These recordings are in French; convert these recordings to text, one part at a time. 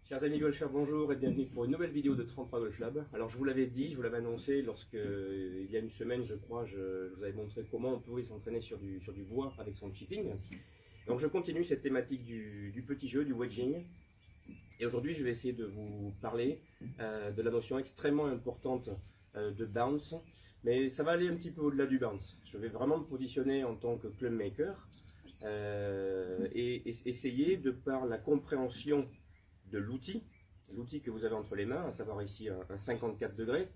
Chers amis golfeurs, bonjour et bienvenue pour une nouvelle vidéo de 33 Golf Lab. Alors je vous l'avais dit, je vous l'avais annoncé lorsque, il y a une semaine je crois, je vous avais montré comment on pouvait s'entraîner sur du bois avec son chipping. Donc je continue cette thématique du petit jeu, du wedging. Et aujourd'hui je vais essayer de vous parler de la notion extrêmement importante de bounce. Mais ça va aller un petit peu au-delà du bounce. Je vais vraiment me positionner en tant que club maker et essayer de par la compréhension de l'outil que vous avez entre les mains, à savoir ici un 54 degrés,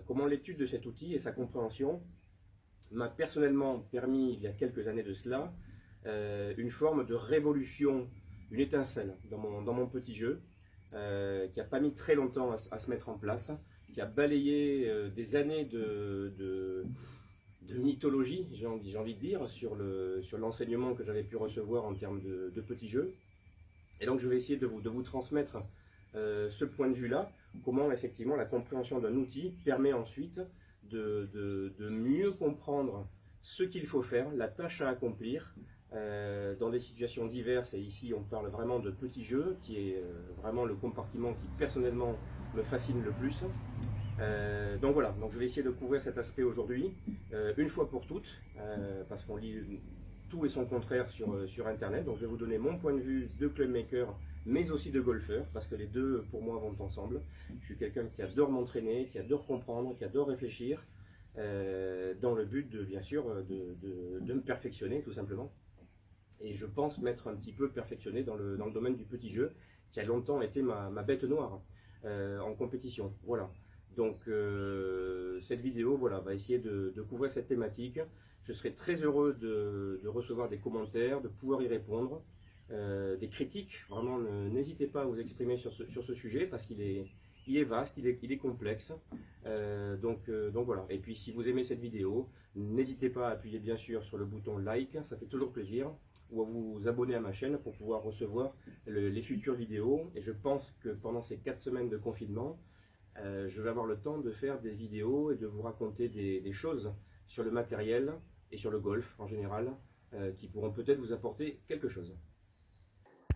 comment l'étude de cet outil et sa compréhension m'a personnellement permis, il y a quelques années de cela, une forme de révolution, une étincelle dans mon petit jeu, qui n'a pas mis très longtemps à se mettre en place, qui a balayé des années de mythologie, j'ai envie de dire, sur l'enseignement que j'avais pu recevoir en termes de petits jeux. Et donc je vais essayer de vous transmettre ce point de vue-là, comment effectivement la compréhension d'un outil permet ensuite de mieux comprendre ce qu'il faut faire, la tâche à accomplir dans des situations diverses. Et ici on parle vraiment de petits jeux, qui est vraiment le compartiment qui personnellement me fascine le plus. Donc voilà, donc je vais essayer de couvrir cet aspect aujourd'hui, une fois pour toutes, parce qu'on lit tout et son contraire sur internet. Donc je vais vous donner mon point de vue de clubmaker mais aussi de golfeur, parce que les deux pour moi vont ensemble. Je suis quelqu'un qui adore m'entraîner, qui adore comprendre, qui adore réfléchir, dans le but de bien sûr de me perfectionner tout simplement. Et je pense m'être un petit peu perfectionné dans le domaine du petit jeu, qui a longtemps été ma bête noire en compétition. Voilà. Donc cette vidéo va essayer de couvrir cette thématique. Je serai très heureux de recevoir des commentaires, de pouvoir y répondre, des critiques. Vraiment, n'hésitez pas à vous exprimer sur ce sujet, parce qu'il est vaste, il est complexe. Donc voilà. Et puis si vous aimez cette vidéo, n'hésitez pas à appuyer bien sûr sur le bouton like, ça fait toujours plaisir, ou à vous abonner à ma chaîne pour pouvoir recevoir les futures vidéos. Et je pense que pendant ces 4 semaines de confinement, je vais avoir le temps de faire des vidéos et de vous raconter des choses sur le matériel et sur le golf en général, qui pourront peut-être vous apporter quelque chose.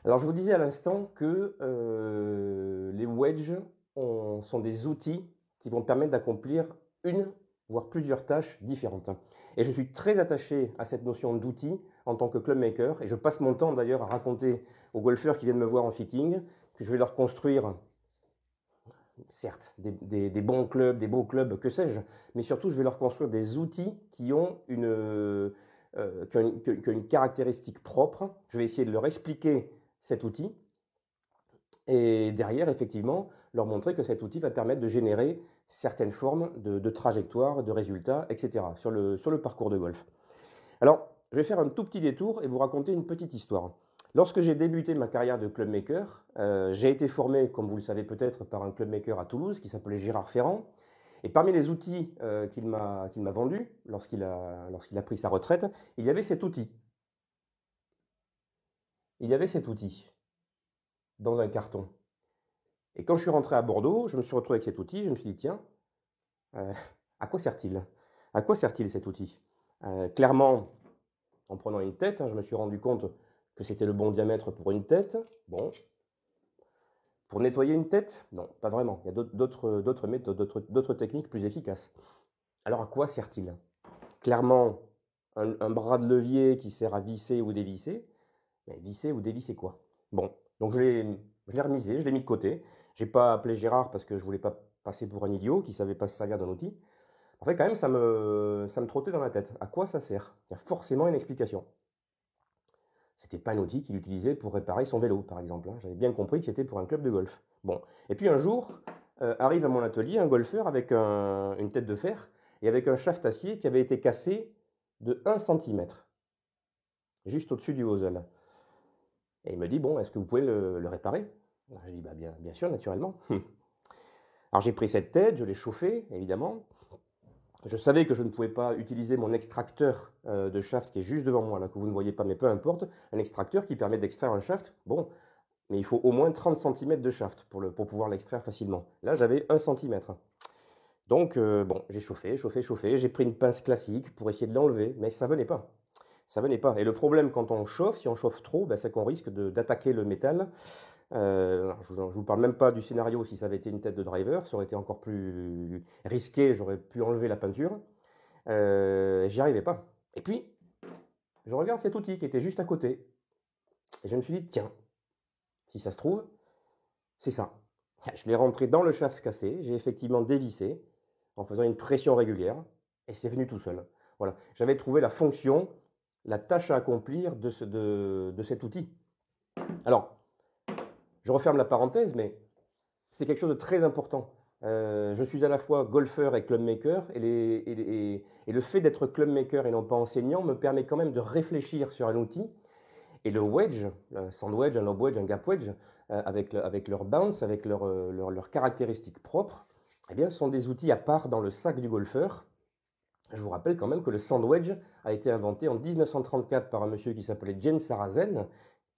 Alors je vous disais à l'instant que les wedges sont des outils qui vont permettre d'accomplir une voire plusieurs tâches différentes. Et je suis très attaché à cette notion d'outil en tant que clubmaker, et je passe mon temps d'ailleurs à raconter aux golfeurs qui viennent me voir en fitting que je vais leur construire certes, des bons clubs, des beaux clubs, que sais-je, mais surtout je vais leur construire des outils qui ont une caractéristique propre. Je vais essayer de leur expliquer cet outil et derrière, effectivement, leur montrer que cet outil va permettre de générer certaines formes de trajectoires, de résultats, etc. sur le parcours de golf. Alors, je vais faire un tout petit détour et vous raconter une petite histoire. Lorsque j'ai débuté ma carrière de clubmaker, j'ai été formé, comme vous le savez peut-être, par un clubmaker à Toulouse qui s'appelait Gérard Ferrand. Et parmi les outils qu'il m'a vendus lorsqu'il a pris sa retraite, il y avait cet outil. Il y avait cet outil dans un carton. Et quand je suis rentré à Bordeaux, je me suis retrouvé avec cet outil. Je me suis dit, tiens, à quoi sert-il? À quoi sert-il cet outil? Clairement, en prenant une tête, je me suis rendu compte que c'était le bon diamètre pour une tête. Bon. Pour nettoyer une tête? Non, pas vraiment. Il y a d'autres méthodes, d'autres techniques plus efficaces. Alors à quoi sert-il? Clairement, un bras de levier qui sert à visser ou dévisser. Mais visser ou dévisser quoi? Bon, donc je l'ai remisé, je l'ai mis de côté. Je n'ai pas appelé Gérard parce que je ne voulais pas passer pour un idiot qui ne savait pas se servir d'un outil. En fait, quand même, ça me trottait dans la tête. À quoi ça sert? Il y a forcément une explication. C'était pas un outil qu'il utilisait pour réparer son vélo, par exemple. J'avais bien compris que c'était pour un club de golf. Bon. Et puis un jour, arrive à mon atelier un golfeur avec une tête de fer et avec un shaft acier qui avait été cassé de 1 cm, juste au-dessus du hosel. Et il me dit, bon, est-ce que vous pouvez le réparer? Alors, je dis, bah, bien sûr, naturellement. Alors j'ai pris cette tête, je l'ai chauffée, évidemment. Je savais que je ne pouvais pas utiliser mon extracteur de shaft qui est juste devant moi, là, que vous ne voyez pas, mais peu importe. Un extracteur qui permet d'extraire un shaft, bon, mais il faut au moins 30 cm de shaft pour pouvoir l'extraire facilement. Là, j'avais 1 cm. Donc, bon, j'ai chauffé, j'ai pris une pince classique pour essayer de l'enlever, mais ça venait pas. Ça venait pas. Et le problème quand on chauffe, si on chauffe trop, ben, c'est qu'on risque d'attaquer le métal. Je vous parle même pas du scénario si ça avait été une tête de driver, ça aurait été encore plus risqué, j'aurais pu enlever la peinture. J'y arrivais pas. Et puis, je regarde cet outil qui était juste à côté. Et je me suis dit, tiens, si ça se trouve, c'est ça. Je l'ai rentré dans le shaft cassé, j'ai effectivement dévissé en faisant une pression régulière, et c'est venu tout seul. Voilà. J'avais trouvé la fonction, la tâche à accomplir de cet outil. Alors, je referme la parenthèse, mais c'est quelque chose de très important. Je suis à la fois golfeur et clubmaker, et le fait d'être clubmaker et non pas enseignant me permet quand même de réfléchir sur un outil. Et le wedge, un sand wedge, un lob wedge, un gap wedge, avec leur bounce, avec leurs caractéristiques propres, eh bien, ce sont des outils à part dans le sac du golfeur. Je vous rappelle quand même que le sand wedge a été inventé en 1934 par un monsieur qui s'appelait Gene Sarazen,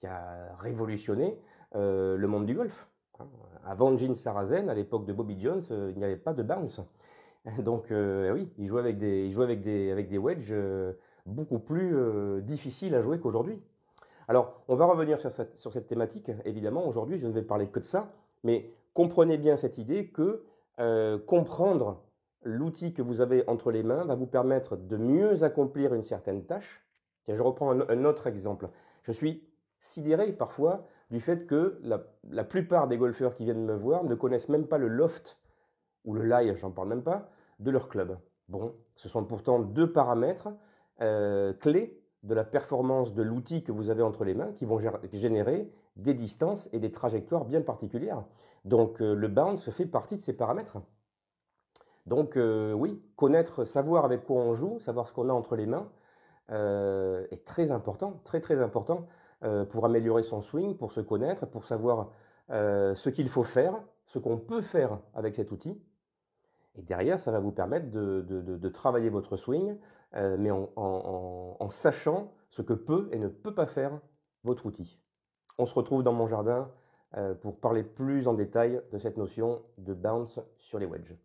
qui a révolutionné le monde du golf. Avant Gene Sarazen, à l'époque de Bobby Jones, il n'y avait pas de bounce. Donc oui, il jouait avec des wedges beaucoup plus difficiles à jouer qu'aujourd'hui. Alors, on va revenir sur cette thématique. Évidemment, aujourd'hui, je ne vais parler que de ça, mais comprenez bien cette idée que comprendre l'outil que vous avez entre les mains va vous permettre de mieux accomplir une certaine tâche. Tiens, je reprends un autre exemple. Je suis sidéré parfois du fait que la plupart des golfeurs qui viennent me voir ne connaissent même pas le loft ou le lie, j'en parle même pas, de leur club. Bon, ce sont pourtant deux paramètres clés de la performance de l'outil que vous avez entre les mains qui vont générer des distances et des trajectoires bien particulières. Donc le bounce fait partie de ces paramètres. Donc oui, connaître, savoir avec quoi on joue, savoir ce qu'on a entre les mains est très important, très important pour améliorer son swing, pour se connaître, pour savoir ce qu'il faut faire, ce qu'on peut faire avec cet outil. Et derrière, ça va vous permettre de travailler votre swing, mais en sachant ce que peut et ne peut pas faire votre outil. On se retrouve dans mon jardin pour parler plus en détail de cette notion de bounce sur les wedges.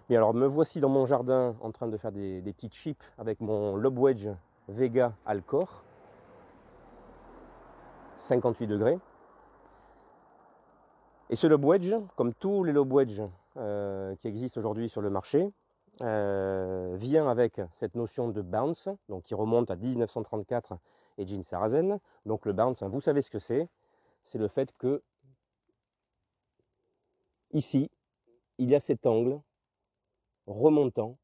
Bien, alors me voici dans mon jardin en train de faire des petites chips avec mon lob wedge Vega Alcor, 58 degrés. Et ce lob wedge, comme tous les lob wedges qui existent aujourd'hui sur le marché, vient avec cette notion de bounce, donc qui remonte à 1934 et Gene Sarazen. Donc le bounce, vous savez ce que c'est le fait que ici, il y a cet angle remontant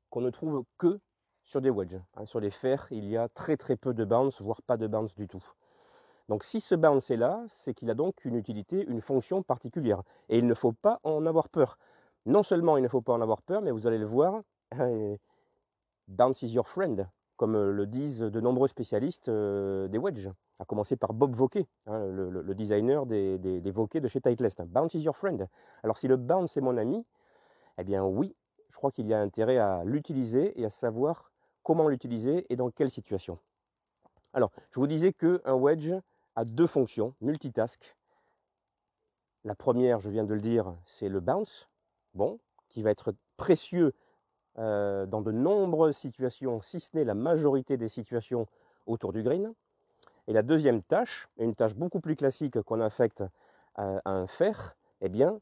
qu'on ne trouve que sur des wedges. Sur les fers, il y a très peu de bounce, voire pas de bounce du tout. Donc si ce bounce est là, c'est qu'il a donc une utilité, une fonction particulière. Et il ne faut pas en avoir peur. Non seulement il ne faut pas en avoir peur, mais vous allez le voir, bounce is your friend, comme le disent de nombreux spécialistes des wedges, à commencer par Bob Vokey, le designer des Vokey de chez Titleist. Bounce is your friend. Alors si le bounce est mon ami, eh bien oui, je crois qu'il y a intérêt à l'utiliser et à savoir comment l'utiliser et dans quelle situation. Alors, je vous disais qu'un wedge a deux fonctions, multitask. La première, je viens de le dire, c'est le bounce, bon, qui va être précieux dans de nombreuses situations, si ce n'est la majorité des situations autour du green. Et la deuxième tâche, une tâche beaucoup plus classique qu'on affecte à un fer, eh bien,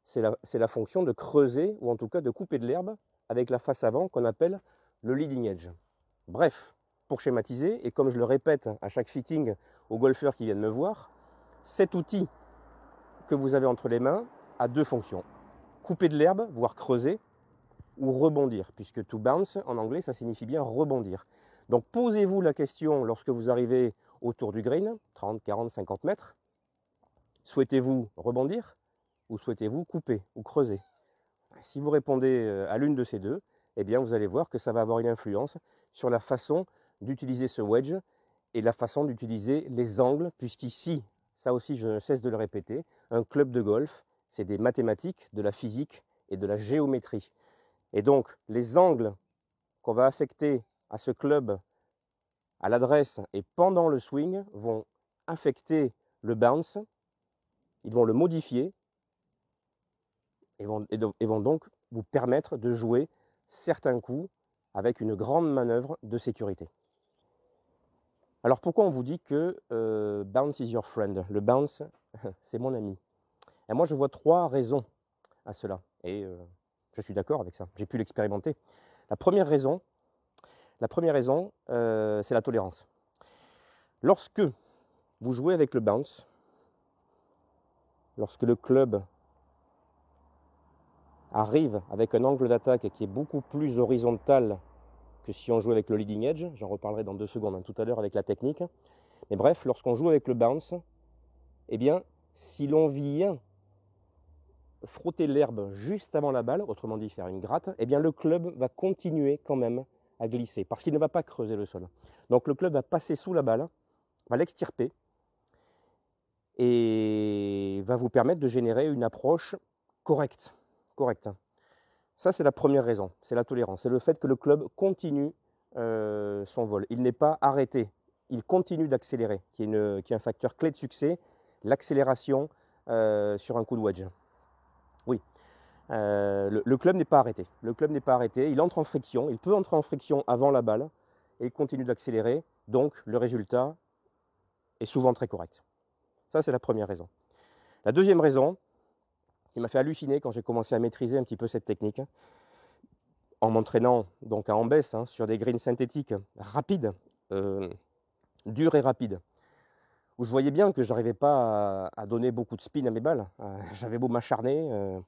c'est la fonction de creuser, ou en tout cas de couper de l'herbe avec la face avant qu'on appelle le leading edge. Bref, pour schématiser, et comme je le répète à chaque fitting aux golfeurs qui viennent me voir, cet outil que vous avez entre les mains a deux fonctions. Couper de l'herbe, voire creuser, ou rebondir, puisque to bounce, en anglais, ça signifie bien rebondir. Donc posez-vous la question lorsque vous arrivez autour du green, 30, 40, 50 mètres, souhaitez-vous rebondir ou souhaitez-vous couper ou creuser? Si vous répondez à l'une de ces deux, eh bien vous allez voir que ça va avoir une influence sur la façon d'utiliser ce wedge et la façon d'utiliser les angles, puisqu'ici, ça aussi je ne cesse de le répéter, un club de golf, c'est des mathématiques, de la physique et de la géométrie. Et donc les angles qu'on va affecter à ce club, à l'adresse et pendant le swing, vont affecter le bounce, ils vont le modifier et vont donc vous permettre de jouer certains coups avec une grande manœuvre de sécurité. Alors pourquoi on vous dit que bounce is your friend? Le bounce, c'est mon ami. Et moi je vois trois raisons à cela. Et je suis d'accord avec ça. J'ai pu l'expérimenter. La première raison, c'est la tolérance. Lorsque vous jouez avec le bounce, lorsque le club arrive avec un angle d'attaque qui est beaucoup plus horizontal que si on joue avec le leading edge, j'en reparlerai dans 2 secondes tout à l'heure avec la technique, mais bref, lorsqu'on joue avec le bounce, eh bien, si l'on vient frotter l'herbe juste avant la balle, autrement dit faire une gratte, eh bien le club va continuer quand même à glisser, parce qu'il ne va pas creuser le sol. Donc le club va passer sous la balle, va l'extirper, et va vous permettre de générer une approche correcte. Ça, c'est la première raison, c'est la tolérance. C'est le fait que le club continue son vol. Il n'est pas arrêté, il continue d'accélérer, qui est un facteur clé de succès, l'accélération sur un coup de wedge. Oui, le club n'est pas arrêté. Le club n'est pas arrêté, il entre en friction, il peut entrer en friction avant la balle, et il continue d'accélérer, donc le résultat est souvent très correct. Ça, c'est la première raison. La deuxième raison, qui m'a fait halluciner quand j'ai commencé à maîtriser un petit peu cette technique, en m'entraînant donc à en baisse sur des greens synthétiques rapides, durs et rapides, où je voyais bien que je n'arrivais pas à donner beaucoup de spin à mes balles. J'avais beau m'acharner,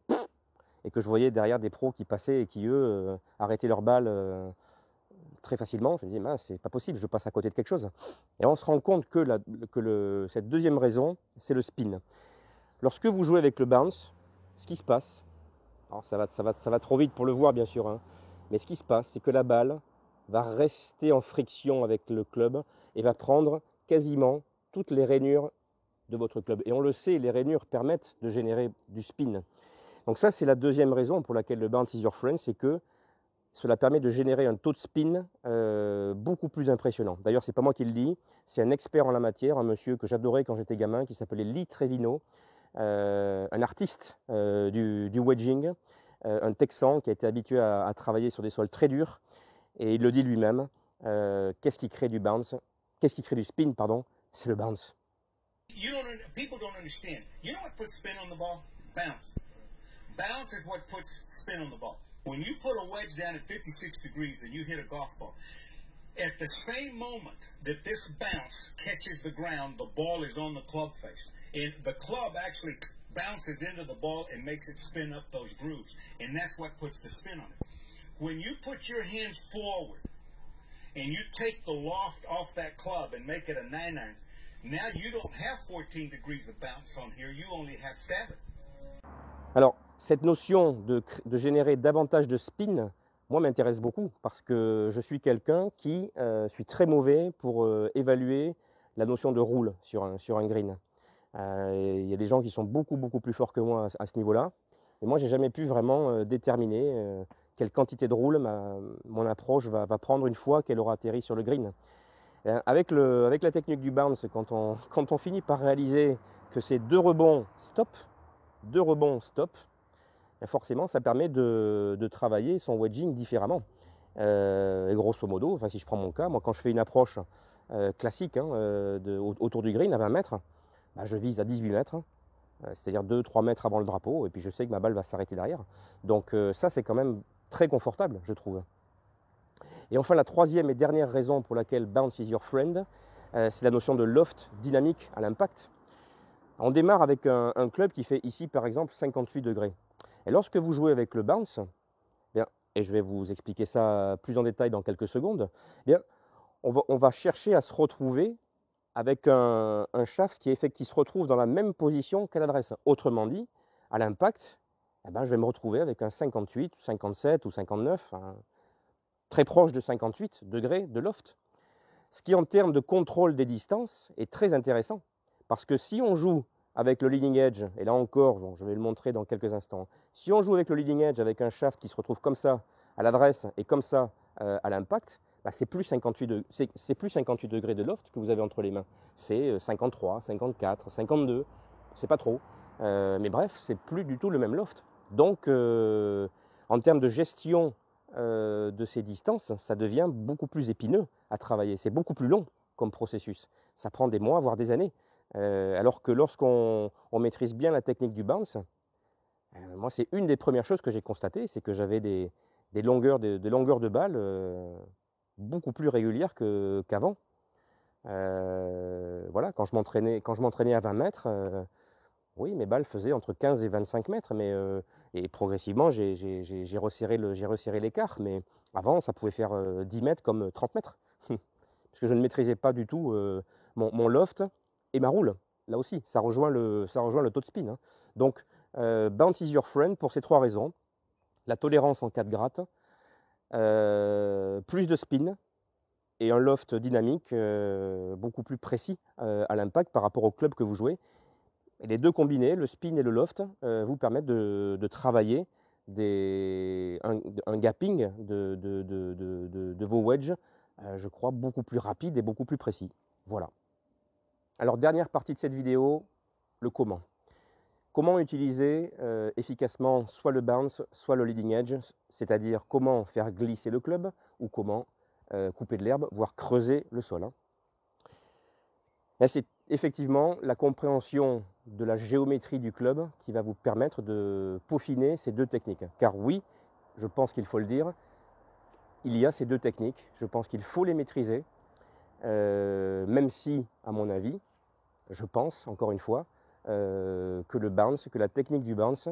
et que je voyais derrière des pros qui passaient et qui, eux, arrêtaient leurs balles très facilement. Je me disais, c'est pas possible, je passe à côté de quelque chose. Et on se rend compte que cette deuxième raison, c'est le spin. Lorsque vous jouez avec le bounce, ce qui se passe, alors ça va trop vite pour le voir bien sûr, mais ce qui se passe, c'est que la balle va rester en friction avec le club et va prendre quasiment toutes les rainures de votre club. Et on le sait, les rainures permettent de générer du spin. Donc ça, c'est la deuxième raison pour laquelle le bounce is your friend, c'est que cela permet de générer un taux de spin beaucoup plus impressionnant. D'ailleurs, c'est pas moi qui le dis, c'est un expert en la matière, un monsieur que j'adorais quand j'étais gamin, qui s'appelait Lee Trevino, un artiste du wedging, un Texan qui a été habitué à travailler sur des sols très durs, et il le dit lui-même, qu'est-ce qui crée du bounce, qu'est-ce qui crée du spin, pardon, c'est le bounce. People don't understand. You know what puts spin on the ball? Bounce. Bounce is what puts spin on the ball. When you put a wedge down at 56 degrees and you hit a golf ball, at the same moment that this bounce catches the ground, the ball is on the club face. And the club actually bounces into the ball and makes it spin up those grooves. And that's what puts the spin on it. When you put your hands forward and you take the loft off that club and make it a 9-iron, now you don't have 14 degrees of bounce on here, you only have 7. Alors, cette notion de générer davantage de spin, moi, m'intéresse beaucoup parce que je suis quelqu'un qui suis très mauvais pour évaluer la notion de roule sur un green. Il y a des gens qui sont beaucoup plus forts que moi à ce niveau-là. Et moi, j'ai jamais pu vraiment déterminer quelle quantité de roule mon approche va prendre une fois qu'elle aura atterri sur le green. Avec la technique du bounce, quand on finit par réaliser que c'est 2 rebonds stop, forcément ça permet de travailler son wedging différemment. Et grosso modo, si je prends mon cas, moi quand je fais une approche classique autour du green à 20 mètres, je vise à 18 mètres, c'est-à-dire 2-3 mètres avant le drapeau, et puis je sais que ma balle va s'arrêter derrière. Donc ça, c'est quand même très confortable, je trouve. Et enfin, la troisième et dernière raison pour laquelle bounce is your friend, c'est la notion de loft dynamique à l'impact. On démarre avec un club qui fait ici, par exemple, 58 degrés. Et lorsque vous jouez avec le bounce, bien, et je vais vous expliquer ça plus en détail dans quelques secondes, bien, on va chercher à se retrouver avec un shaft qui se retrouve dans la même position qu'à l'adresse. Autrement dit, à l'impact, eh ben, je vais me retrouver avec un 58, 57 ou 59, très proche de 58 degrés de loft. Ce qui, en termes de contrôle des distances, est très intéressant. Parce que si on joue avec le leading edge, et là encore, bon, je vais le montrer dans quelques instants, si on joue avec le leading edge avec un shaft qui se retrouve comme ça à l'adresse et comme ça à l'impact, bah, c'est plus 58 degrés de loft que vous avez entre les mains. C'est 53, 54, 52, c'est pas trop. Mais bref, c'est plus du tout le même loft. Donc, en termes de gestion de ces distances, ça devient beaucoup plus épineux à travailler. C'est beaucoup plus long comme processus. Ça prend des mois, voire des années. Alors que lorsqu'on maîtrise bien la technique du bounce, moi c'est une des premières choses que j'ai constatées, c'est que j'avais des longueurs de balles beaucoup plus régulières qu'avant. Voilà, quand je m'entraînais à 20 mètres, oui, mes balles faisaient entre 15 et 25 mètres, et progressivement j'ai resserré l'écart, mais avant ça pouvait faire 10 mètres comme 30 mètres, parce que je ne maîtrisais pas du tout mon loft et ma roule. Là aussi, ça rejoint le taux de spin, hein. Donc, bounce is your friend pour ces trois raisons. La tolérance en cas de gratte, plus de spin et un loft dynamique beaucoup plus précis à l'impact par rapport au club que vous jouez. Et les deux combinés, le spin et le loft, vous permettent de travailler un gapping de vos wedges, je crois, beaucoup plus rapide et beaucoup plus précis. Voilà. Alors, dernière partie de cette vidéo, le comment. Comment utiliser efficacement soit le bounce, soit le leading edge, c'est-à-dire comment faire glisser le club ou comment couper de l'herbe, voire creuser le sol, hein. Là, c'est effectivement la compréhension de la géométrie du club qui va vous permettre de peaufiner ces deux techniques. Car oui, je pense qu'il faut le dire, il y a ces deux techniques, je pense qu'il faut les maîtriser, même si, à mon avis, je pense, encore une fois, que la technique du bounce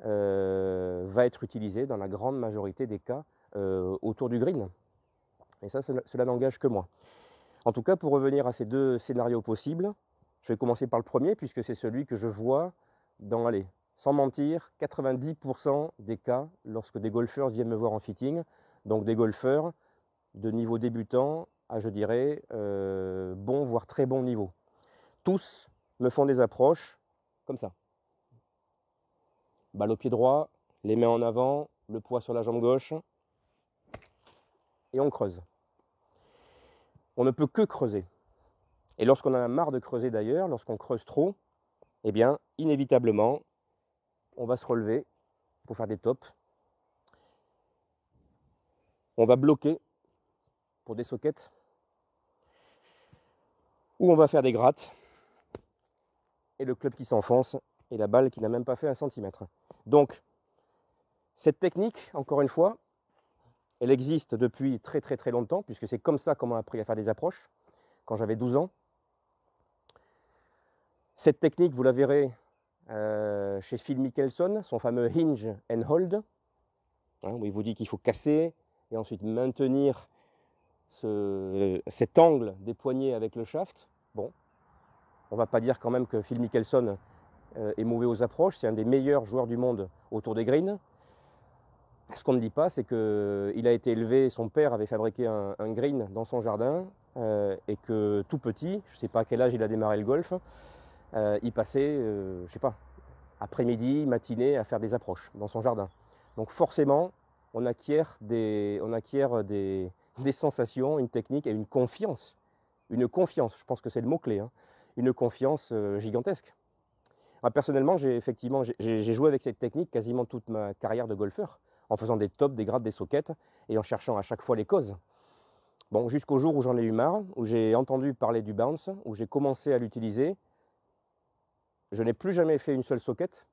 va être utilisée dans la grande majorité des cas autour du green. Et ça, cela n'engage que moi. En tout cas, pour revenir à ces deux scénarios possibles, je vais commencer par le premier, puisque c'est celui que je vois dans, allez, sans mentir, 90% des cas lorsque des golfeurs viennent me voir en fitting, donc des golfeurs de niveau débutant à, je dirais, bon, voire très bon niveau. Tous me font des approches comme ça. Balle au pied droit, les mains en avant, le poids sur la jambe gauche, et on creuse. On ne peut que creuser. Et lorsqu'on en a marre de creuser d'ailleurs, lorsqu'on creuse trop, eh bien, inévitablement, on va se relever pour faire des tops. On va bloquer pour des sockets. Ou on va faire des grattes. Et le club qui s'enfonce et la balle qui n'a même pas fait 1 centimètre. Donc, cette technique, encore une fois, elle existe depuis très très très longtemps, puisque c'est comme ça qu'on m'a appris à faire des approches, quand j'avais 12 ans. Cette technique, vous la verrez chez Phil Mickelson, son fameux hinge and hold, hein, où il vous dit qu'il faut casser et ensuite maintenir cet angle des poignets avec le shaft. Bon, on ne va pas dire quand même que Phil Mickelson est mauvais aux approches, c'est un des meilleurs joueurs du monde autour des greens. Ce qu'on ne dit pas, c'est qu'il a été élevé, son père avait fabriqué un green dans son jardin, et que tout petit, je ne sais pas à quel âge il a démarré le golf, il passait, je ne sais pas, après-midi, matinée à faire des approches dans son jardin. Donc forcément, on acquiert des sensations, une technique et une confiance. Une confiance, je pense que c'est le mot-clé, hein, une confiance gigantesque. Moi, personnellement, j'ai joué avec cette technique quasiment toute ma carrière de golfeur, en faisant des tops, des grattes, des sockets, et en cherchant à chaque fois les causes. Bon, jusqu'au jour où j'en ai eu marre, où j'ai entendu parler du bounce, où j'ai commencé à l'utiliser. Je n'ai plus jamais fait une seule socket.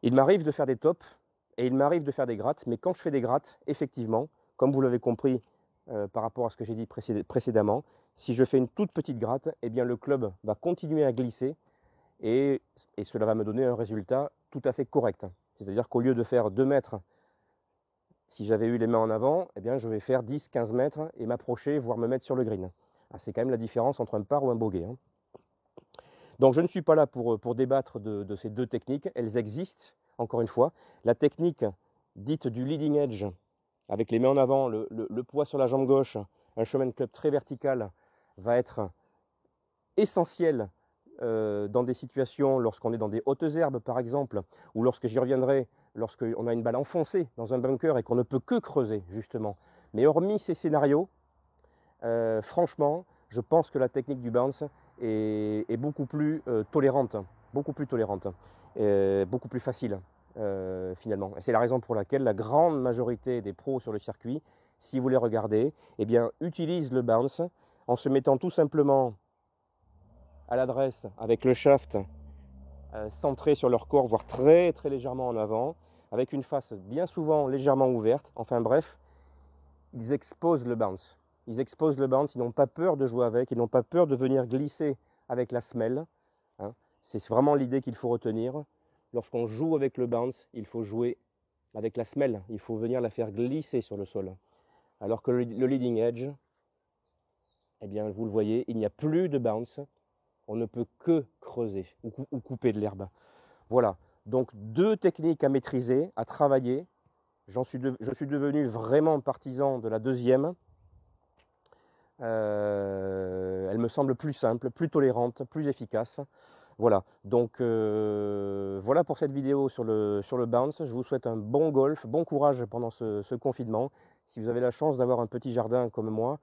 Il m'arrive de faire des tops, et il m'arrive de faire des grattes, mais quand je fais des grattes, effectivement, comme vous l'avez compris par rapport à ce que j'ai dit précédemment, si je fais une toute petite gratte, eh bien le club va continuer à glisser et cela va me donner un résultat tout à fait correct. C'est-à-dire qu'au lieu de faire 2 mètres, si j'avais eu les mains en avant, eh bien je vais faire 10-15 mètres et m'approcher, voire me mettre sur le green. Ah, c'est quand même la différence entre un par ou un bogey. Hein. Donc je ne suis pas là pour débattre de ces deux techniques, elles existent, encore une fois. La technique dite du leading edge, avec les mains en avant, le poids sur la jambe gauche, un showman club très vertical, va être essentiel dans des situations lorsqu'on est dans des hautes herbes par exemple, ou lorsque j'y reviendrai, lorsqu'on a une balle enfoncée dans un bunker et qu'on ne peut que creuser justement. Mais hormis ces scénarios, franchement, je pense que la technique du bounce est beaucoup plus tolérante, beaucoup plus facile finalement. Et c'est la raison pour laquelle la grande majorité des pros sur le circuit, si vous les regardez, eh bien, utilisent le bounce en se mettant tout simplement à l'adresse avec le shaft centré sur leur corps, voire très légèrement en avant, avec une face bien souvent légèrement ouverte. Enfin bref, ils exposent le bounce. Ils exposent le bounce, ils n'ont pas peur de jouer avec, ils n'ont pas peur de venir glisser avec la semelle. Hein. C'est vraiment l'idée qu'il faut retenir. Lorsqu'on joue avec le bounce, il faut jouer avec la semelle. Il faut venir la faire glisser sur le sol. Alors que le leading edge, eh bien, vous le voyez, il n'y a plus de bounce. On ne peut que creuser ou couper de l'herbe. Voilà. Donc, deux techniques à maîtriser, à travailler. Je suis devenu vraiment partisan de la deuxième. Elle me semble plus simple, plus tolérante, plus efficace. Voilà, donc voilà pour cette vidéo sur le bounce. Je vous souhaite un bon golf, bon courage pendant ce confinement. Si vous avez la chance d'avoir un petit jardin comme moi,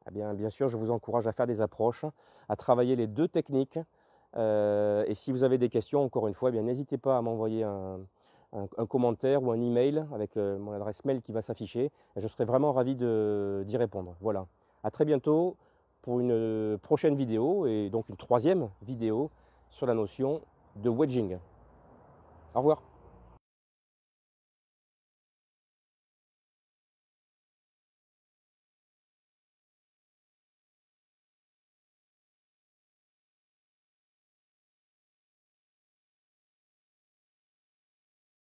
eh bien sûr, je vous encourage à faire des approches, à travailler les deux techniques. Et si vous avez des questions, encore une fois, eh bien n'hésitez pas à m'envoyer un commentaire ou un email avec mon adresse mail qui va s'afficher. Je serai vraiment ravi d'y répondre. Voilà. À très bientôt pour une prochaine vidéo et donc une troisième vidéo sur la notion de wedging. Au revoir.